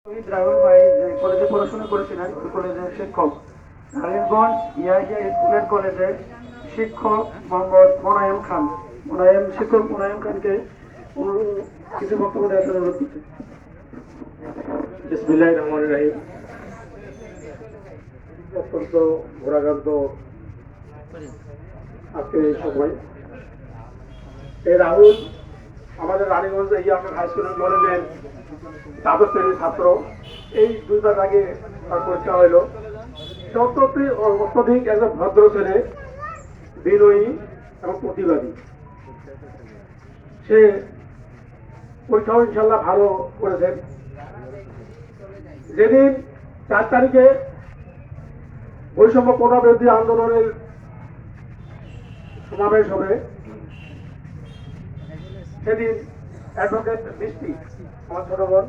শহীদ রাহুল ভাই যে কলেজে পড়াশোনা করেছিলেন ওই কলেজের শিক্ষক, নারায়ণগঞ্জ ইয়াহিয়া স্কুল অ্যান্ড কলেজের শিক্ষক মোহাম্মদ মোনায়েম খান, শিক্ষক মোনায়েম খানকে কিছু বক্তব্য দেওয়ার জন্য অনুরোধ করছি। বিসমিল্লাহির রহমানির রহিম। অত্যন্ত ঘোরাঘান্ত আজকে এই সময় এই রাহুল আমাদের Raniganj Yahiya high school and কলেজের দ্বাদশ শ্রেণীর ছাত্র। এই 2 মাস আগে তার পরীক্ষা হইল। অত্যধিক একজন ভদ্র ছেলে, বিনয়ী এবং প্রতিবাদী। সে পরীক্ষাও ইনশাল্লাহ ভালো করেছেন। যেদিন 4 তারিখে বৈষম্য কোটা বিরোধী আন্দোলনের সমাবেশ হবে, সেদিন অ্যাডভোকেট বৃষ্টি, আমার ছোট বোন,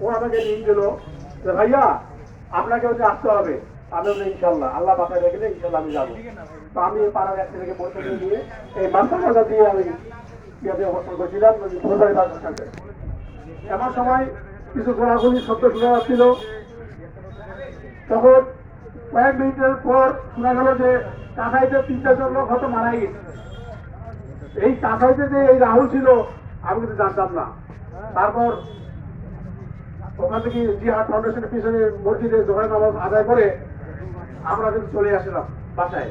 ও আমাকে লিঙ্ক দিল যে ভাইয়া আপনাকে হচ্ছে আসতে হবে। আমি বলি ইনশাল্লাহ, আল্লাহ বাসায় রেখে ইনশাল্লাহ আমি যাবো। তো আমি পাড়ার এক ছেলেকে পরিচয় দিয়ে এই মানসার দিয়ে আমি ইয়াতে অবস্থান করেছিলাম সরকারি বাসের সাথে। এমন সময় কিছু গোলাগুলি শব্দ শোনা যাচ্ছিল। তখন কয়েক মিনিটের পর শোনা গেল যে কাঁথাইতে 3 জন লোক হয়তো মারা গেছে। এই কাঁথাইতে যে এই রাহুল ছিল আমি কিন্তু জানতাম না। তারপর ওখান থেকে জিহাদ ফাউন্ডেশনের পিছনে মসজিদে জোহর নামাজ আদায় করে আমরা কিন্তু চলে আসলাম বাসায়।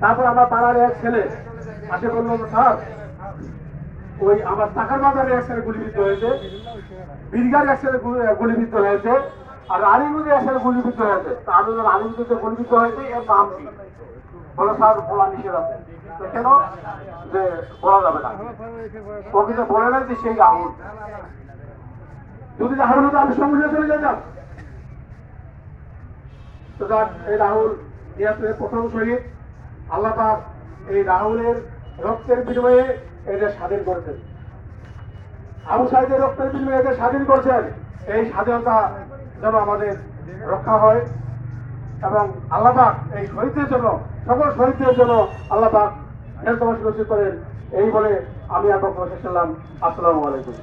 তারপর আমার পাড়ার এক ছেলে আসে বললো, স্যার ওই আমার টাকার বাজারে এক ছেলে গুলিবিদ্ধ হয়েছে, বীরগার এক ছেলে গুলিবিদ্ধ হয়েছে, আর রানীগঞ্জে এক ছেলে গুলিবিদ্ধ হয়েছে। তা আমি রানীগঞ্জে গুলিবিদ্ধ হয়েছে এর নাম কি? বলে স্যার বলা নিষেধ আছে। কেন? যে বলা যাবে না। ও কিন্তু বলে নাই যে সেই রাহুল। যদি রাহুল হতো আমি সঙ্গে চলে যেতাম। তো এই রাহুল ইয়াসের প্রথম শহীদ। আল্লাহ পাক এই রাহুলের রক্তের বিনিময়ে এদের স্বাধীন করেছেন। আবু সাইদের রক্তের বিনিময়ে এদের স্বাধীন করেছেন। এই স্বাধীনতা যেন আমাদের রক্ষা হয় এবং আল্লাহ পাক এই শহীদদের জন্য, সকল শহীদদের জন্য আল্লাহ পাক এর তোমার সুরক্ষিত করেন। এই বলে আমি আর বক্তব্য শেষ করলাম। আসসালামু আলাইকুম।